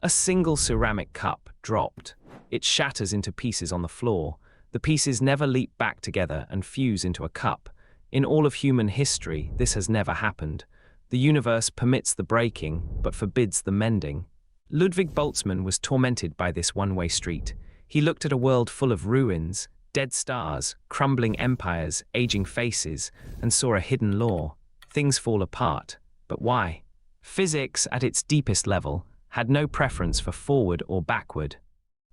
A single ceramic cup dropped. It shatters into pieces on the floor. The pieces never leap back together and fuse into a cup. In all of human history, this has never happened. The universe permits the breaking, but forbids the mending. Ludwig Boltzmann was tormented by this one-way street. He looked at a world full of ruins, dead stars, crumbling empires, aging faces, and saw a hidden law. Things fall apart. But why? Physics, at its deepest level, had no preference for forward or backward.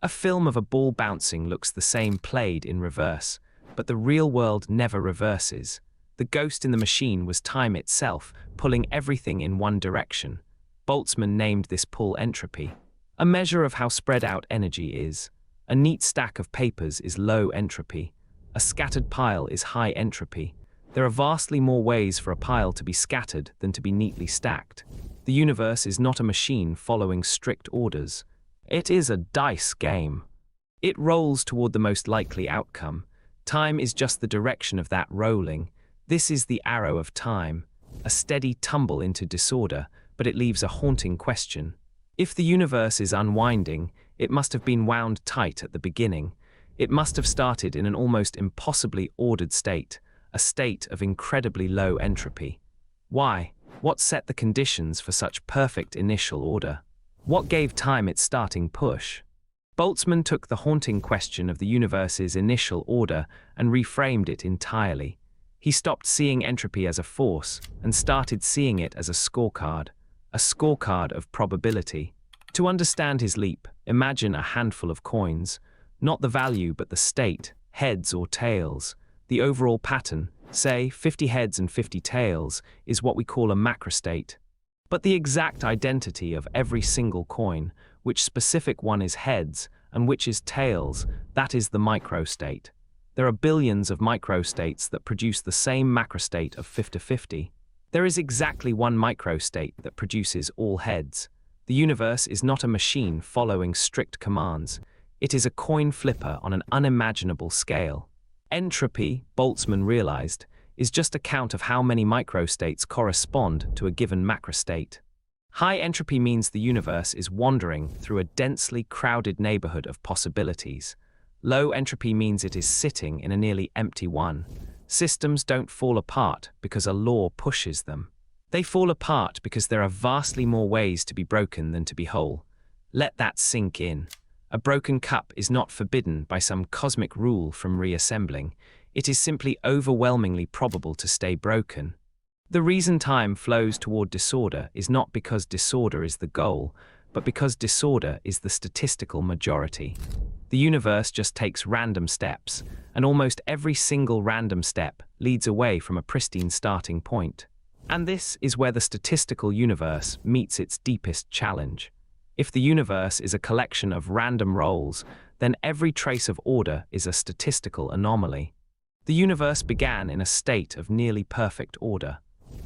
A film of a ball bouncing looks the same played in reverse, but the real world never reverses. The ghost in the machine was time itself, pulling everything in one direction. Boltzmann named this pull entropy, a measure of how spread out energy is. A neat stack of papers is low entropy. A scattered pile is high entropy. There are vastly more ways for a pile to be scattered than to be neatly stacked. The universe is not a machine following strict orders. It is a dice game. It rolls toward the most likely outcome. Time is just the direction of that rolling. This is the arrow of time, a steady tumble into disorder, but it leaves a haunting question. If the universe is unwinding, it must have been wound tight at the beginning. It must have started in an almost impossibly ordered state, a state of incredibly low entropy. Why? What set the conditions for such perfect initial order? What gave time its starting push? Boltzmann took the haunting question of the universe's initial order and reframed it entirely. He stopped seeing entropy as a force and started seeing it as a scorecard of probability. To understand his leap, imagine a handful of coins, not the value but the state, heads or tails. The overall pattern, say 50 heads and 50 tails, is what we call a macrostate. But the exact identity of every single coin, which specific one is heads and which is tails, that is the microstate. There are billions of microstates that produce the same macrostate of 50-50. There is exactly one microstate that produces all heads. The universe is not a machine following strict commands. It is a coin flipper on an unimaginable scale. Entropy, Boltzmann realized, is just a count of how many microstates correspond to a given macrostate. High entropy means the universe is wandering through a densely crowded neighborhood of possibilities. Low entropy means it is sitting in a nearly empty one. Systems don't fall apart because a law pushes them. They fall apart because there are vastly more ways to be broken than to be whole. Let that sink in. A broken cup is not forbidden by some cosmic rule from reassembling. It is simply overwhelmingly probable to stay broken. The reason time flows toward disorder is not because disorder is the goal, but because disorder is the statistical majority. The universe just takes random steps, and almost every single random step leads away from a pristine starting point. And this is where the statistical universe meets its deepest challenge. If the universe is a collection of random rolls, then every trace of order is a statistical anomaly. The universe began in a state of nearly perfect order.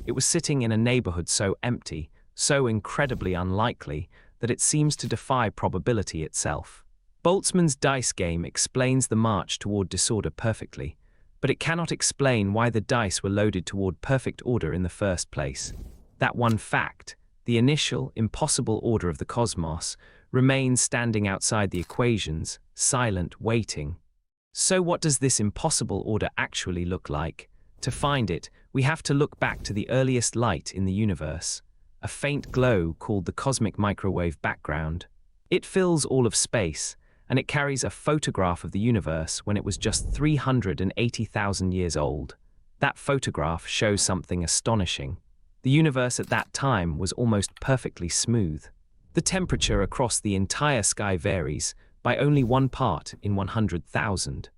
It was sitting in a neighborhood so empty, so incredibly unlikely, that it seems to defy probability itself. Boltzmann's dice game explains the march toward disorder perfectly, but it cannot explain why the dice were loaded toward perfect order in the first place. That one fact, the initial, impossible order of the cosmos, remains standing outside the equations, silent, waiting. So what does this impossible order actually look like? To find it, we have to look back to the earliest light in the universe, a faint glow called the cosmic microwave background. It fills all of space, and it carries a photograph of the universe when it was just 380,000 years old. That photograph shows something astonishing. The universe at that time was almost perfectly smooth. The temperature across the entire sky varies by only 1 part in 100,000.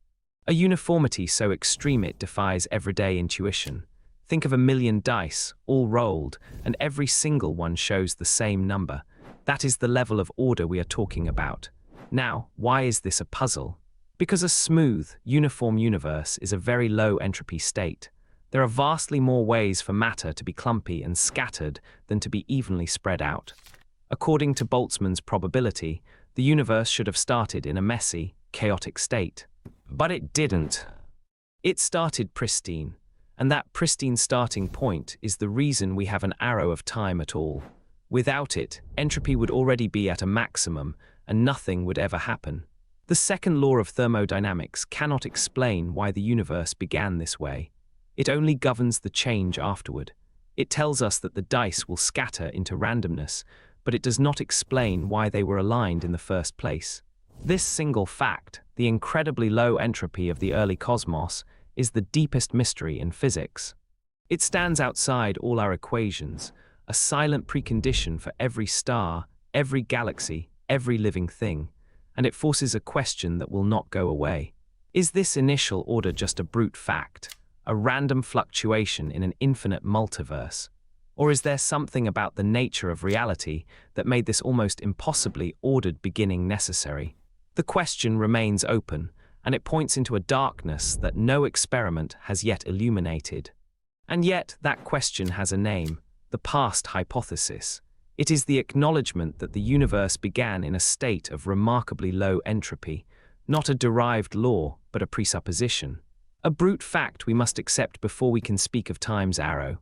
A uniformity so extreme it defies everyday intuition. Think of 1,000,000 dice, all rolled, and every single one shows the same number. That is the level of order we are talking about. Now, why is this a puzzle? Because a smooth, uniform universe is a very low entropy state. There are vastly more ways for matter to be clumpy and scattered than to be evenly spread out. According to Boltzmann's probability, the universe should have started in a messy, chaotic state. But it didn't. It started pristine, and that pristine starting point is the reason we have an arrow of time at all. Without it, entropy would already be at a maximum and nothing would ever happen. The second law of thermodynamics cannot explain why the universe began this way. It only governs the change afterward. It tells us that the dice will scatter into randomness, but it does not explain why they were aligned in the first place. This single fact, the incredibly low entropy of the early cosmos, is the deepest mystery in physics. It stands outside all our equations, a silent precondition for every star, every galaxy, every living thing, and it forces a question that will not go away. Is this initial order just a brute fact, a random fluctuation in an infinite multiverse? Or is there something about the nature of reality that made this almost impossibly ordered beginning necessary? The question remains open, and it points into a darkness that no experiment has yet illuminated. And yet, that question has a name, the past hypothesis. It is the acknowledgement that the universe began in a state of remarkably low entropy, not a derived law, but a presupposition. A brute fact we must accept before we can speak of time's arrow.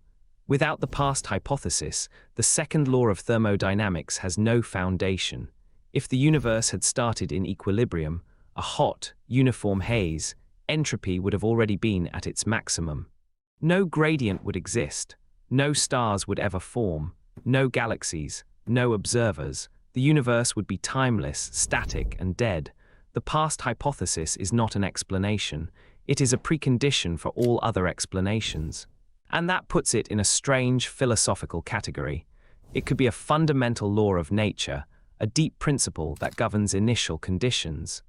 Without the past hypothesis, the second law of thermodynamics has no foundation. If the universe had started in equilibrium, a hot, uniform haze, entropy would have already been at its maximum. No gradient would exist, no stars would ever form, no galaxies, no observers. The universe would be timeless, static, and dead. The past hypothesis is not an explanation, it is a precondition for all other explanations. And that puts it in a strange philosophical category. It could be a fundamental law of nature, a deep principle that governs initial conditions.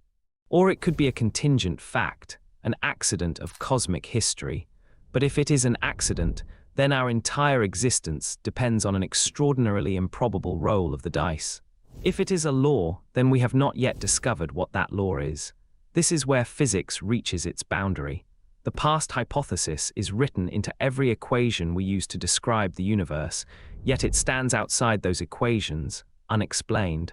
Or it could be a contingent fact, an accident of cosmic history. But if it is an accident, then our entire existence depends on an extraordinarily improbable roll of the dice. If it is a law, then we have not yet discovered what that law is. This is where physics reaches its boundary. The past hypothesis is written into every equation we use to describe the universe, yet it stands outside those equations, unexplained.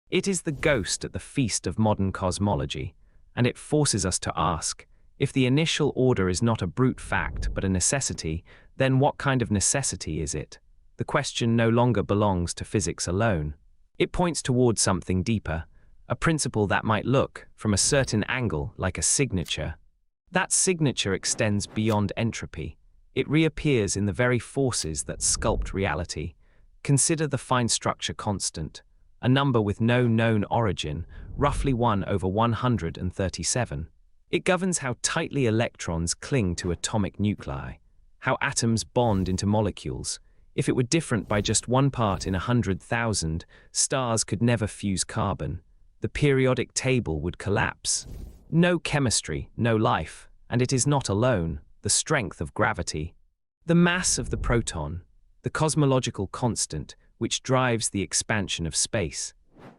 It is the ghost at the feast of modern cosmology, and it forces us to ask, if the initial order is not a brute fact but a necessity, then what kind of necessity is it? The question no longer belongs to physics alone. It points towards something deeper, a principle that might look, from a certain angle, like a signature. That signature extends beyond entropy. It reappears in the very forces that sculpt reality. Consider the fine structure constant, a number with no known origin, roughly 1 over 137. It governs how tightly electrons cling to atomic nuclei, how atoms bond into molecules. If it were different by just 1 part in 100,000, stars could never fuse carbon. The periodic table would collapse. No chemistry, no life, and it is not alone, the strength of gravity. The mass of the proton, the cosmological constant which drives the expansion of space.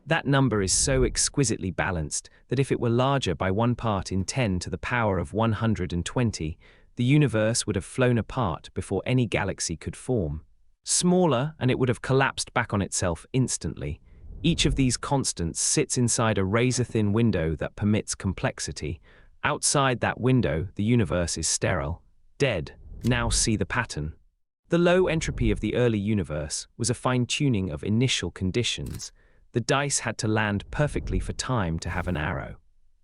That number is so exquisitely balanced that if it were larger by 1 part in 10 to the power of 120, the universe would have flown apart before any galaxy could form. Smaller, and it would have collapsed back on itself instantly. Each of these constants sits inside a razor-thin window that permits complexity. Outside that window, the universe is sterile, dead. Now see the pattern. The low entropy of the early universe was a fine-tuning of initial conditions. The dice had to land perfectly for time to have an arrow.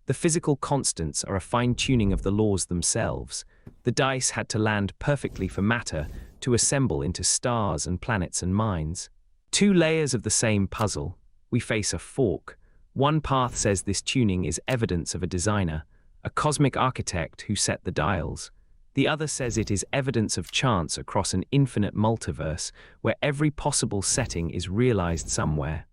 The physical constants are a fine-tuning of the laws themselves. The dice had to land perfectly for matter to assemble into stars and planets and minds. 2 layers of the same puzzle. We face a fork. One path says this tuning is evidence of a designer, a cosmic architect who set the dials. The other says it is evidence of chance across an infinite multiverse where every possible setting is realized somewhere.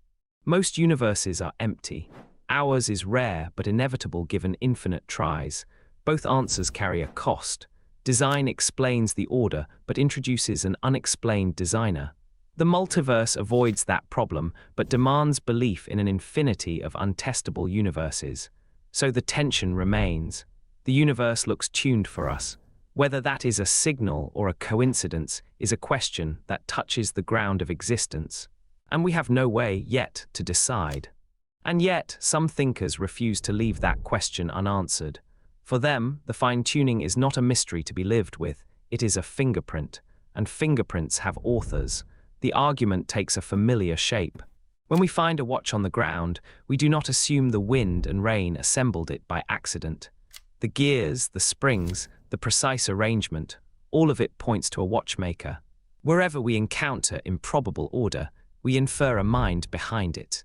Most universes are empty. Ours is rare but inevitable given infinite tries. Both answers carry a cost. Design explains the order but introduces an unexplained designer. The multiverse avoids that problem but demands belief in an infinity of untestable universes. So the tension remains. The universe looks tuned for us. Whether that is a signal or a coincidence is a question that touches the ground of existence. And we have no way yet to decide. And yet, some thinkers refuse to leave that question unanswered. For them, the fine-tuning is not a mystery to be lived with, it is a fingerprint, and fingerprints have authors. the argument takes a familiar shape. When we find a watch on the ground, we do not assume the wind and rain assembled it by accident. The gears, the springs, the precise arrangement, all of it points to a watchmaker. Wherever we encounter improbable order, we infer a mind behind it.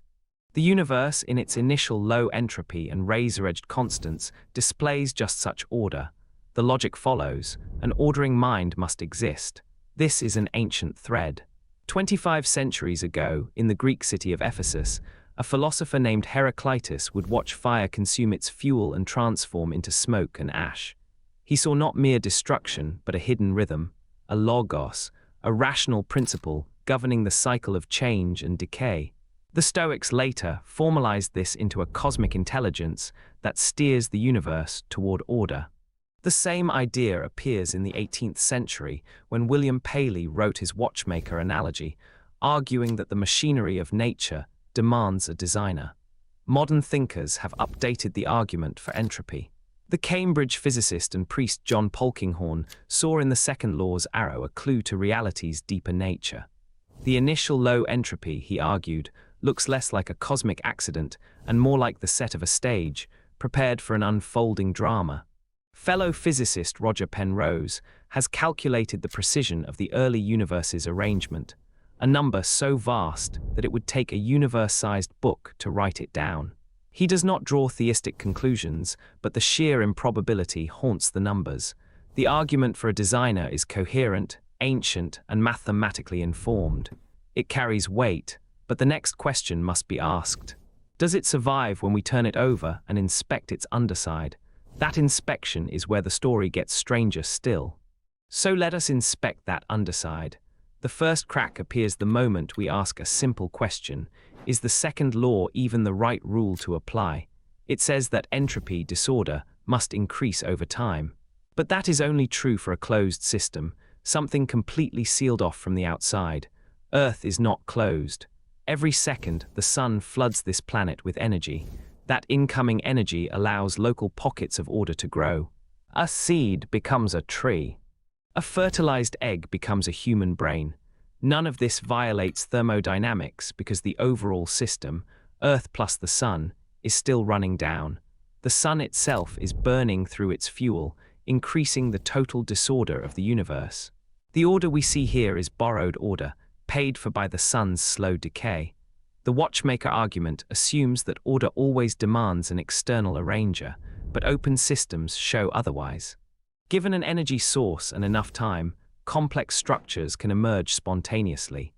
The universe, in its initial low entropy and razor-edged constants, displays just such order. The logic follows: an ordering mind must exist. This is an ancient thread. 25 centuries ago, in the Greek city of Ephesus, a philosopher named Heraclitus would watch fire consume its fuel and transform into smoke and ash. He saw not mere destruction, but a hidden rhythm, a logos, a rational principle governing the cycle of change and decay. The Stoics later formalized this into a cosmic intelligence that steers the universe toward order. The same idea appears in the 18th century when William Paley wrote his watchmaker analogy, arguing that the machinery of nature demands a designer. Modern thinkers have updated the argument for entropy. The Cambridge physicist and priest John Polkinghorne saw in the second law's arrow a clue to reality's deeper nature. The initial low entropy, he argued, looks less like a cosmic accident and more like the set of a stage, prepared for an unfolding drama. Fellow physicist Roger Penrose has calculated the precision of the early universe's arrangement, a number so vast that it would take a universe-sized book to write it down. He does not draw theistic conclusions, but the sheer improbability haunts the numbers. The argument for a designer is coherent, ancient, and mathematically informed. It carries weight, but the next question must be asked. Does it survive when we turn it over and inspect its underside? That inspection is where the story gets stranger still. So let us inspect that underside. The first crack appears the moment we ask a simple question: is the second law even the right rule to apply? It says that entropy, disorder, must increase over time. But that is only true for a closed system, something completely sealed off from the outside. Earth is not closed. Every second, the sun floods this planet with energy. That incoming energy allows local pockets of order to grow. A seed becomes a tree. A fertilized egg becomes a human brain. None of this violates thermodynamics because the overall system, Earth plus the sun, is still running down. The sun itself is burning through its fuel, increasing the total disorder of the universe. The order we see here is borrowed order, paid for by the sun's slow decay. The watchmaker argument assumes that order always demands an external arranger, but open systems show otherwise. Given an energy source and enough time, complex structures can emerge spontaneously.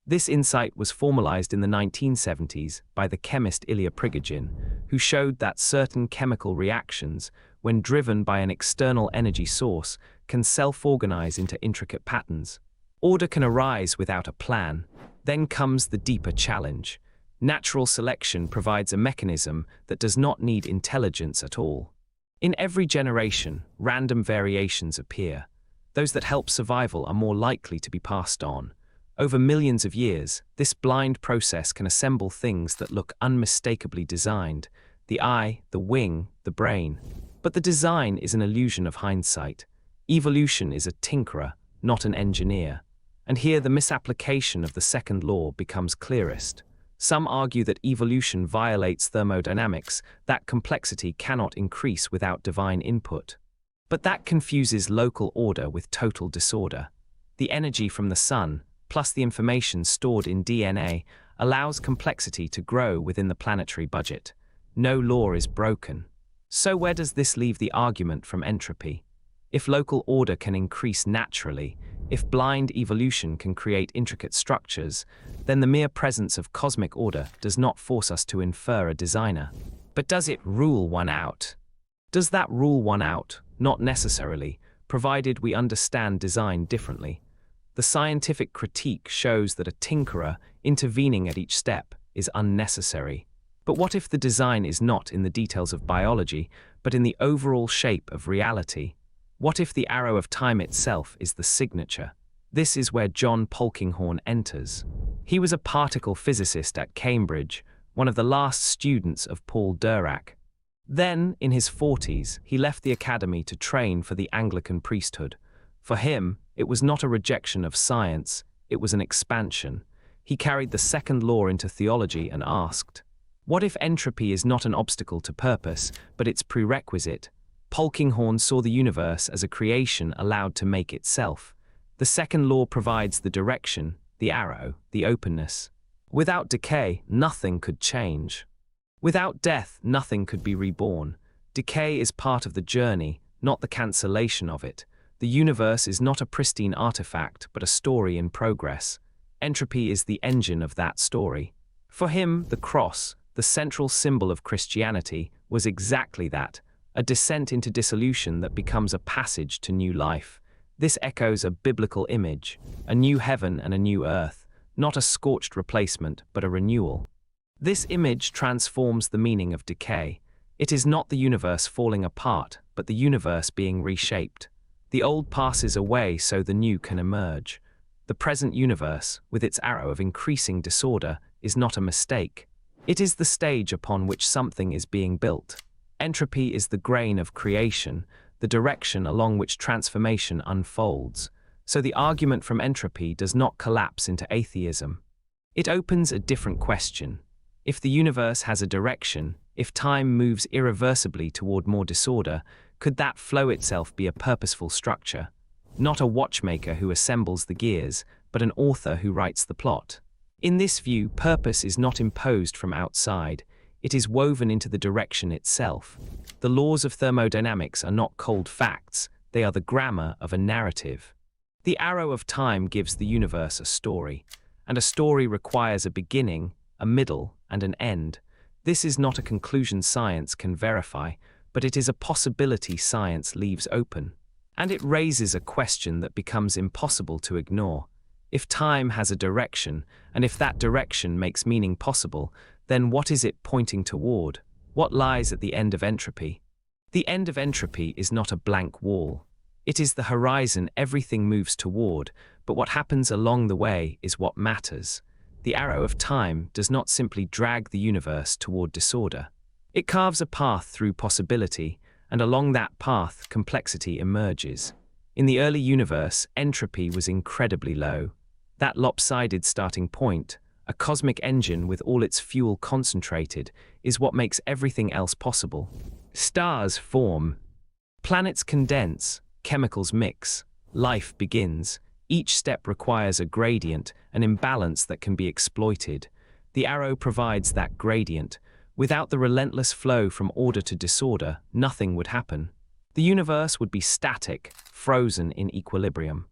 This insight was formalized in the 1970s by the chemist Ilya Prigogine, who showed that certain chemical reactions, when driven by an external energy source, can self-organize into intricate patterns. Order can arise without a plan. Then comes the deeper challenge. Natural selection provides a mechanism that does not need intelligence at all. In every generation, random variations appear. Those that help survival are more likely to be passed on. Over millions of years, this blind process can assemble things that look unmistakably designed: the eye, the wing, the brain. But the design is an illusion of hindsight. Evolution is a tinkerer, not an engineer. And here the misapplication of the second law becomes clearest. Some argue that evolution violates thermodynamics, that complexity cannot increase without divine input. But that confuses local order with total disorder. The energy from the sun, plus the information stored in DNA, allows complexity to grow within the planetary budget. No law is broken. So where does this leave the argument from entropy? If local order can increase naturally, if blind evolution can create intricate structures, then the mere presence of cosmic order does not force us to infer a designer. But does it rule one out? Does that rule one out? Not necessarily, provided we understand design differently. The scientific critique shows that a tinkerer intervening at each step is unnecessary. But what if the design is not in the details of biology, but in the overall shape of reality? What if the arrow of time itself is the signature? This is where John Polkinghorne enters. He was a particle physicist at Cambridge, one of the last students of Paul Dirac. Then, in his 40s, he left the academy to train for the Anglican priesthood. For him, it was not a rejection of science, it was an expansion. He carried the second law into theology and asked, what if entropy is not an obstacle to purpose, but its prerequisite? Polkinghorne saw the universe as a creation allowed to make itself. The second law provides the direction, the arrow, the openness. Without decay, nothing could change. Without death, nothing could be reborn. Decay is part of the journey, not the cancellation of it. The universe is not a pristine artifact, but a story in progress. Entropy is the engine of that story. For him, the cross, the central symbol of Christianity, was exactly that, a descent into dissolution that becomes a passage to new life. This echoes a biblical image, a new heaven and a new earth, not a scorched replacement, but a renewal. This image transforms the meaning of decay. It is not the universe falling apart, but the universe being reshaped. The old passes away so the new can emerge. The present universe, with its arrow of increasing disorder, is not a mistake. It is the stage upon which something is being built. Entropy is the grain of creation, the direction along which transformation unfolds. So the argument from entropy does not collapse into atheism. It opens a different question. If the universe has a direction, if time moves irreversibly toward more disorder, could that flow itself be a purposeful structure? Not a watchmaker who assembles the gears, but an author who writes the plot. In this view, purpose is not imposed from outside. It is woven into the direction itself. The laws of thermodynamics are not cold facts, they are the grammar of a narrative. The arrow of time gives the universe a story, and a story requires a beginning, a middle, and an end. This is not a conclusion science can verify, but it is a possibility science leaves open. And it raises a question that becomes impossible to ignore. If time has a direction, and if that direction makes meaning possible, then what is it pointing toward? What lies at the end of entropy? The end of entropy is not a blank wall. It is the horizon everything moves toward, but what happens along the way is what matters. The arrow of time does not simply drag the universe toward disorder. It carves a path through possibility, and along that path, complexity emerges. In the early universe, entropy was incredibly low. That lopsided starting point, a cosmic engine with all its fuel concentrated, is what makes everything else possible. Stars form. Planets condense. Chemicals mix. Life begins. Each step requires a gradient, an imbalance that can be exploited. The arrow provides that gradient. Without the relentless flow from order to disorder, nothing would happen. The universe would be static, frozen in equilibrium.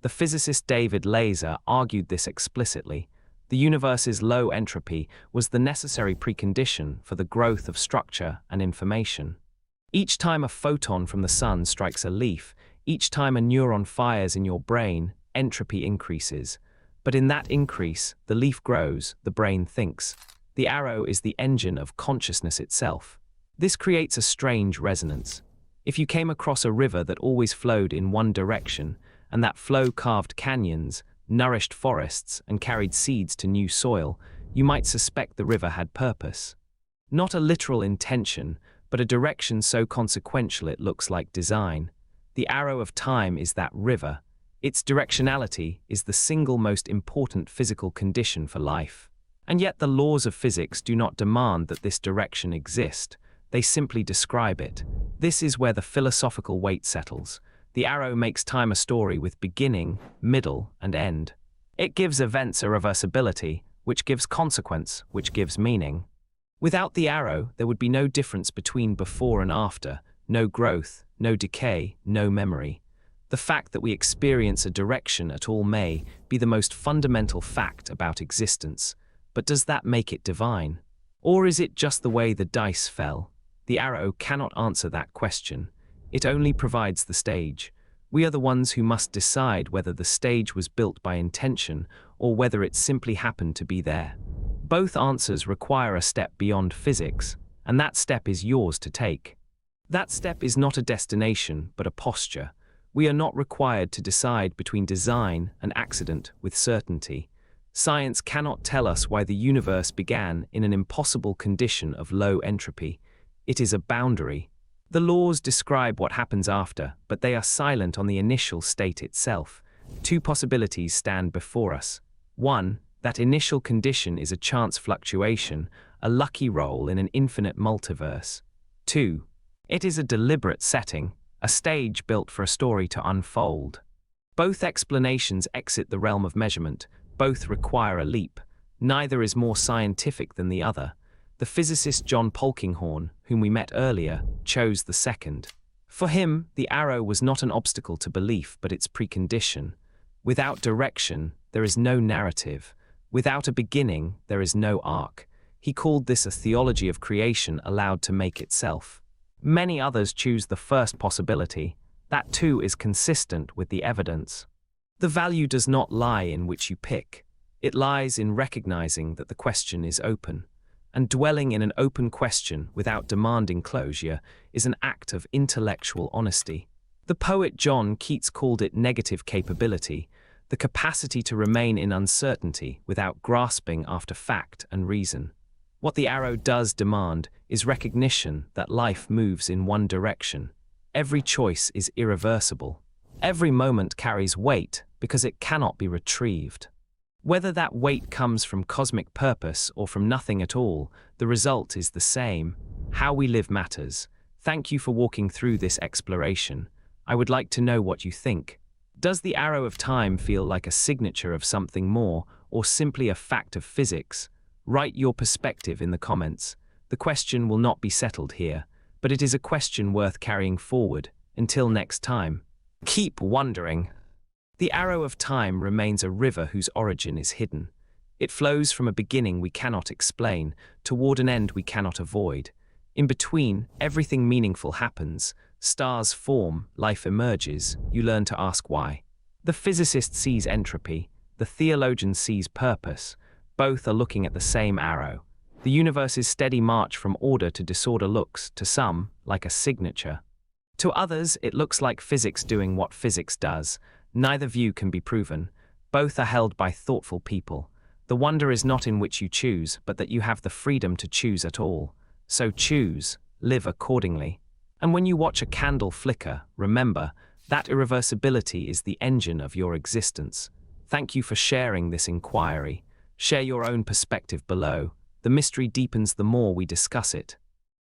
The physicist David Laser argued this explicitly. The universe's low entropy was the necessary precondition for the growth of structure and information. Each time a photon from the sun strikes a leaf, each time a neuron fires in your brain, entropy increases. But in that increase, the leaf grows, the brain thinks. The arrow is the engine of consciousness itself. This creates a strange resonance. If you came across a river that always flowed in one direction, and that flow carved canyons, nourished forests, and carried seeds to new soil, you might suspect the river had purpose. Not a literal intention, but a direction so consequential it looks like design. The arrow of time is that river. Its directionality is the single most important physical condition for life. And yet the laws of physics do not demand that this direction exist. They simply describe it. This is where the philosophical weight settles. The arrow makes time a story with beginning, middle, and end. It gives events a reversibility, which gives consequence, which gives meaning. Without the arrow, there would be no difference between before and after, no growth, no decay, no memory. The fact that we experience a direction at all may be the most fundamental fact about existence. But does that make it divine? Or is it just the way the dice fell? The arrow cannot answer that question. It only provides the stage. We are the ones who must decide whether the stage was built by intention or whether it simply happened to be there. Both answers require a step beyond physics, and that step is yours to take. That step is not a destination, but a posture. We are not required to decide between design and accident with certainty. Science cannot tell us why the universe began in an impossible condition of low entropy. It is a boundary. The laws describe what happens after, but they are silent on the initial state itself. Two possibilities stand before us. One, that initial condition is a chance fluctuation, a lucky roll in an infinite multiverse. Two, it is a deliberate setting, a stage built for a story to unfold. Both explanations exit the realm of measurement, both require a leap. Neither is more scientific than the other. The physicist John Polkinghorne, whom we met earlier, chose the second. For him, the arrow was not an obstacle to belief, but its precondition. Without direction, there is no narrative. Without a beginning, there is no arc. He called this a theology of creation allowed to make itself. Many others choose the first possibility. That too is consistent with the evidence. The value does not lie in which you pick. It lies in recognizing that the question is open. And dwelling in an open question without demanding closure is an act of intellectual honesty. The poet John Keats called it negative capability, the capacity to remain in uncertainty without grasping after fact and reason. What the arrow does demand is recognition that life moves in one direction. Every choice is irreversible. Every moment carries weight because it cannot be retrieved. Whether that weight comes from cosmic purpose or from nothing at all, the result is the same. How we live matters. Thank you for walking through this exploration. I would like to know what you think. Does the arrow of time feel like a signature of something more, or simply a fact of physics? Write your perspective in the comments. The question will not be settled here, but it is a question worth carrying forward. Until next time, keep wondering. The arrow of time remains a river whose origin is hidden. It flows from a beginning we cannot explain, toward an end we cannot avoid. In between, everything meaningful happens. Stars form, life emerges, you learn to ask why. The physicist sees entropy, the theologian sees purpose. Both are looking at the same arrow. The universe's steady march from order to disorder looks, to some, like a signature. To others, it looks like physics doing what physics does. Neither view can be proven. Both are held by thoughtful people. The wonder is not in which you choose, but that you have the freedom to choose at all. So choose, live accordingly. And when you watch a candle flicker, remember, that irreversibility is the engine of your existence. Thank you for sharing this inquiry. Share your own perspective below. The mystery deepens the more we discuss it.